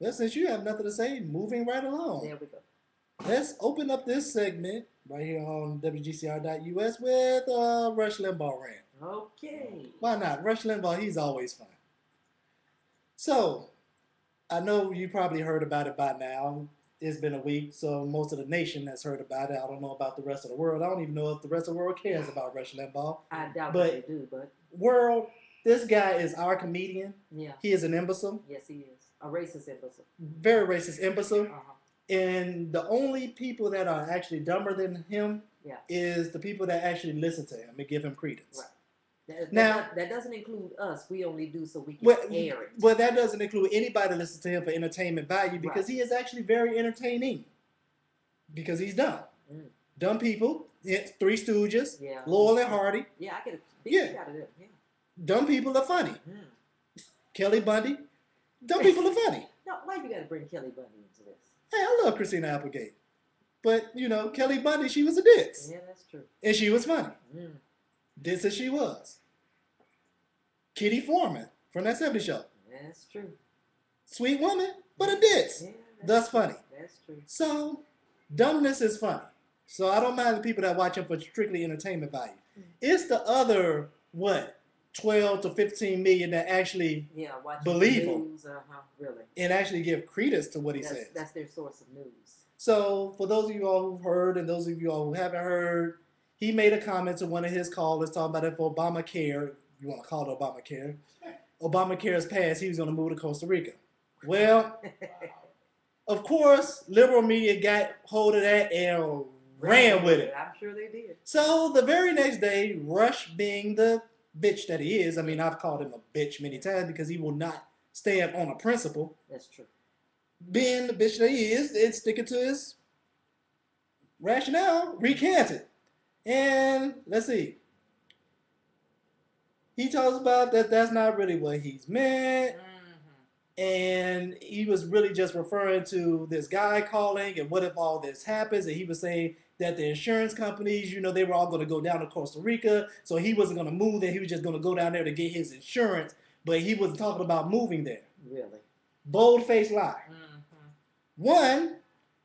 Well, since you have nothing to say, moving right along. There we go. Let's open up this segment right here on WGCR.us with Rush Limbaugh rant. Okay. Why not? Rush Limbaugh, he's always fun. So, I know you probably heard about it by now. It's been a week, so most of the nation has heard about it. I don't know about the rest of the world. I don't even know if the rest of the world cares about Rush Limbaugh. I doubt that they do, but world, this guy is our comedian. Yeah. He is an imbecile. Yes, he is. A racist imbecile. Very racist imbecile. Uh-huh. And the only people that are actually dumber than him is the people that actually listen to him and give him credence. Right. That doesn't include us. We only do so we can air it. Well, that doesn't include anybody that listens to him for entertainment value because he is actually very entertaining. Because he's dumb. Mm. Dumb people. Three Stooges. Yeah. Laurel and Hardy. Yeah, I get a big out of them. Yeah. Dumb people are funny. Mm. Kelly Bundy. Dumb people are funny. No, why you got to bring Kelly Bundy into this? Hey, I love Christina Applegate. But, you know, Kelly Bundy, she was a ditz. Yeah, that's true. And she was funny. Mm. Ditz as she was. Kitty Foreman from that 70s show. That's true. Sweet woman, but a ditz. Yeah, that's funny. That's true. So, dumbness is funny. So, I don't mind the people that watch him for strictly entertainment value. Mm. It's the other, 12 to 15 million that actually believe him. Really. And actually give credence to what he says. That's their source of news. So, for those of you all who've heard and those of you all who haven't heard, he made a comment to one of his callers talking about if Obamacare, you want to call it Obamacare, Obamacare's passed, he was going to move to Costa Rica. Well, of course, liberal media got hold of that and ran with it. I'm sure they did. So, the very next day, Rush being the bitch that he is, I mean, I've called him a bitch many times because he will not stand on a principle. That's true. Being the bitch that he is, and sticking to his rationale, recanted. And let's see. He talks about that that's not really what he's meant. Mm-hmm. And he was really just referring to this guy calling and what if all this happens. And he was saying that the insurance companies, you know, they were all going to go down to Costa Rica. So he wasn't going to move there. He was just going to go down there to get his insurance. But he wasn't talking about moving there. Really? Bold-faced lie. Mm-hmm. One,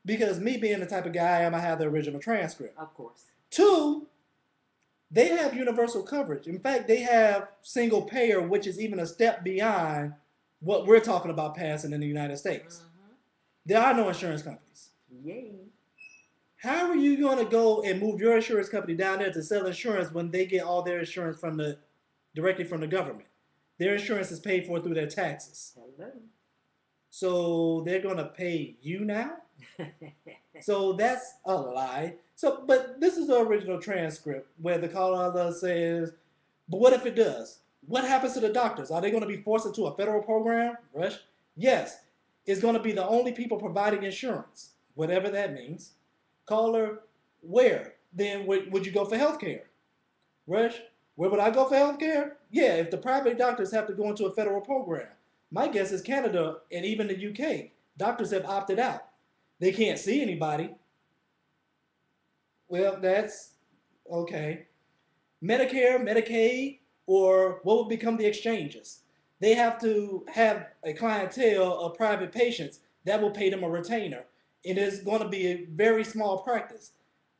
because me being the type of guy I am, I have the original transcript. Of course. Two, they have universal coverage. In fact, they have single payer, which is even a step beyond what we're talking about passing in the United States. Mm-hmm. There are no insurance companies. Yay. How are you going to go and move your insurance company down there to sell insurance when they get all their insurance directly from the government? Their insurance is paid for through their taxes. Hello. So they're going to pay you now? So that's a lie. So, but this is the original transcript where the caller says, but what if it does? What happens to the doctors? Are they going to be forced into a federal program? Rush? Yes. It's going to be the only people providing insurance, whatever that means. Caller, where? Then would you go for health care? Rush? Where would I go for health care? Yeah, if the private doctors have to go into a federal program. My guess is Canada and even the UK. Doctors have opted out. They can't see anybody. Well, that's okay. Medicare, Medicaid, or what would become the exchanges? They have to have a clientele of private patients that will pay them a retainer. It is going to be a very small practice.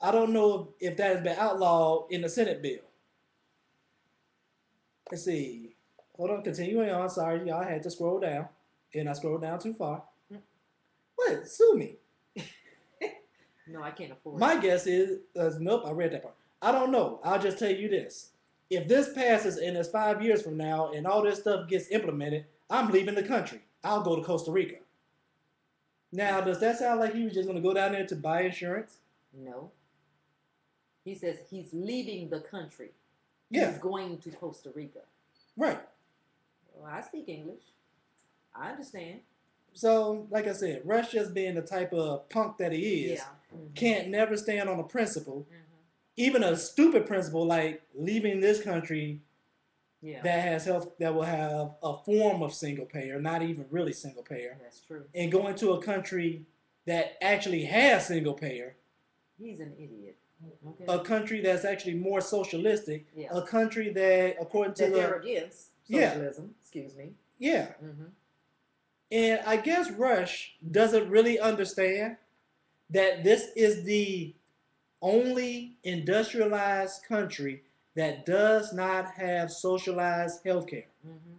I don't know if that has been outlawed in the Senate bill. Let's see. Hold on, continuing on. Sorry, y'all had to scroll down. And I scrolled down too far. What? Sue me. No, I can't afford it. My guess is, nope, I read that part. I don't know. I'll just tell you this. If this passes and it's 5 years from now and all this stuff gets implemented, I'm leaving the country. I'll go to Costa Rica. Now, does that sound like he was just going to go down there to buy insurance? No. He says he's leaving the country. Yeah. He's going to Costa Rica. Right. Well, I speak English. I understand. So, like I said, Rush just being the type of punk that he is, can't never stand on a principle, even a stupid principle like leaving this country that has health, that will have a form of single payer, not even really single payer. That's true. And going to a country that actually has single payer. He's an idiot. Okay. A country that's actually more socialistic. Yeah. A country that, according to they're against socialism. Excuse me. Yeah. And I guess Rush doesn't really understand that this is the only industrialized country that does not have socialized healthcare. Mm-hmm.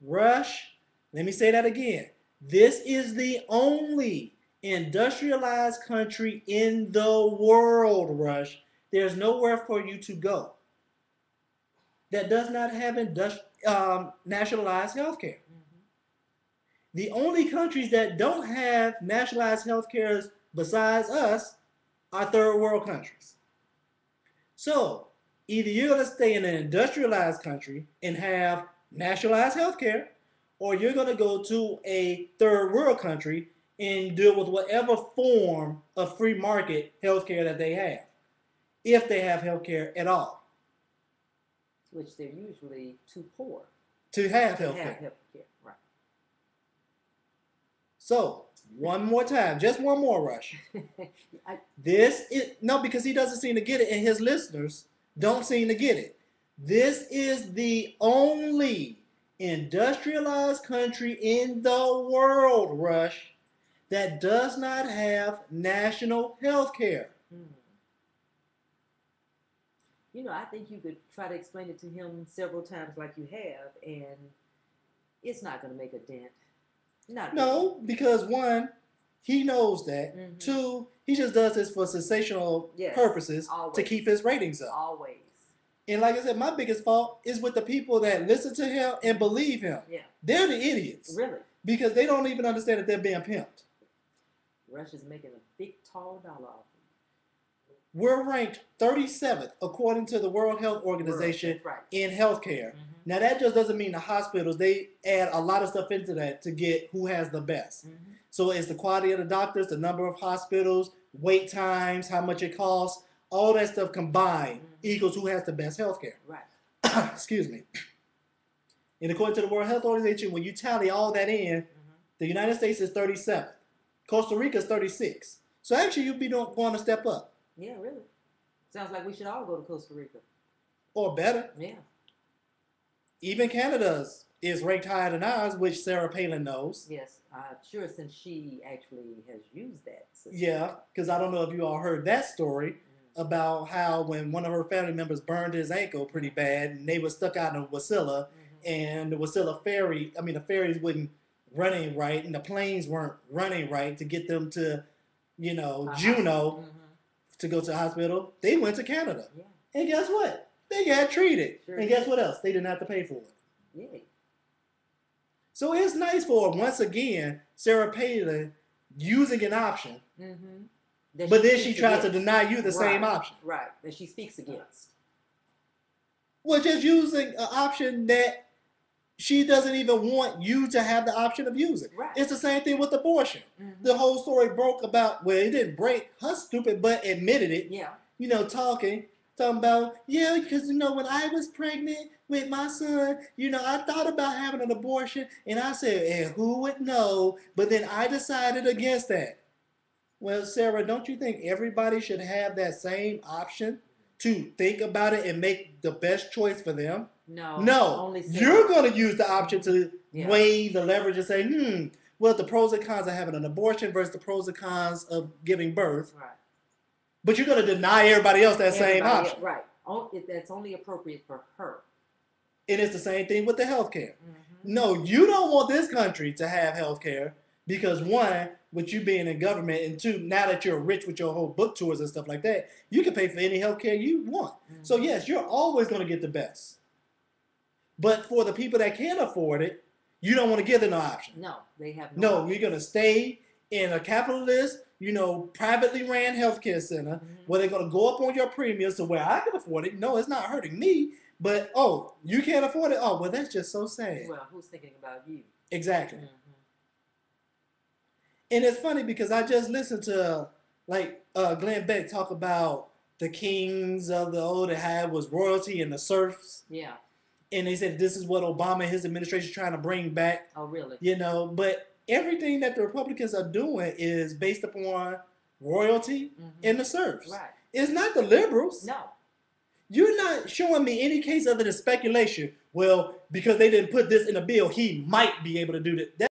Rush, let me say that again. This is the only industrialized country in the world, Rush. There's nowhere for you to go that does not have nationalized healthcare. Mm-hmm. The only countries that don't have nationalized healthcare besides us are third world countries. So either you're going to stay in an industrialized country and have nationalized healthcare, or you're going to go to a third world country and deal with whatever form of free market healthcare that they have, if they have healthcare at all. Which they're usually too poor to have healthcare. Right. So, one more time, just one more, Rush. This is, no, because he doesn't seem to get it, and his listeners don't seem to get it. This is the only industrialized country in the world, Rush, that does not have national health care. You know, I think you could try to explain it to him several times like you have, and it's not going to make a dent. No, because one, he knows that. Mm-hmm. Two, he just does this for sensational purposes to keep his ratings up. Always. And like I said, my biggest fault is with the people that listen to him and believe him. Yeah. They're the idiots. Really? Because they don't even understand that they're being pimped. Rush is making a big, tall dollar off. We're ranked 37th according to the World Health Organization in healthcare. Mm-hmm. Now that just doesn't mean the hospitals, they add a lot of stuff into that to get who has the best. Mm-hmm. So it's the quality of the doctors, the number of hospitals, wait times, how much it costs, all that stuff combined equals who has the best healthcare. Right. Excuse me. And according to the World Health Organization, when you tally all that in, the United States is 37th. Costa Rica is 36. So actually you'd be going to step up. Yeah, really. Sounds like we should all go to Costa Rica. Or better. Yeah. Even Canada's is ranked higher than ours, which Sarah Palin knows. Yes, sure, since she actually has used that system. Yeah, because I don't know if you all heard that story about how when one of her family members burned his ankle pretty bad, and they were stuck out in Wasilla, and the Wasilla ferry, the ferries wasn't running right, and the planes weren't running right to get them to, Juneau. To go to the hospital, they went to Canada. Yeah. And guess what? They got treated. Sure and guess what else? They didn't have to pay for it. Yeah. So it's nice for, once again, Sarah Palin using an option, but then she tries to deny you the same option. Right, that she speaks against. Well, just using an option that she doesn't even want you to have the option of using. Right. It's the same thing with abortion. Mm-hmm. The whole story broke about, well, it didn't break, her stupid butt admitted it. Yeah. Talking about, because, when I was pregnant with my son, I thought about having an abortion, and I said, and who would know? But then I decided against that. Well, Sarah, don't you think everybody should have that same option to think about it and make the best choice for them? No. You're going to use the option to weigh the leverage and say, well, the pros and cons of having an abortion versus the pros and cons of giving birth. Right. But you're going to deny everybody else that same option. Right. That's only appropriate for her. And it's the same thing with the health care. Mm-hmm. No, you don't want this country to have health care because, one, with you being in government, and two, now that you're rich with your whole book tours and stuff like that, you can pay for any health care you want. Mm-hmm. So, yes, you're always going to get the best. But for the people that can't afford it, you don't want to give them an option. No, they have no option. You're going to stay in a capitalist, privately ran healthcare center where they're going to go up on your premiums to where I can afford it. No, it's not hurting me. But, you can't afford it? Oh, well, that's just so sad. Well, who's thinking about you? Exactly. Mm-hmm. And it's funny because I just listened to, Glenn Beck talk about the kings of the old that had was royalty and the serfs. Yeah. And they said this is what Obama and his administration is trying to bring back. Oh, really? But everything that the Republicans are doing is based upon royalty and the serfs. Right. It's not the liberals. No. You're not showing me any case other than speculation. Well, because they didn't put this in a bill, he might be able to do that.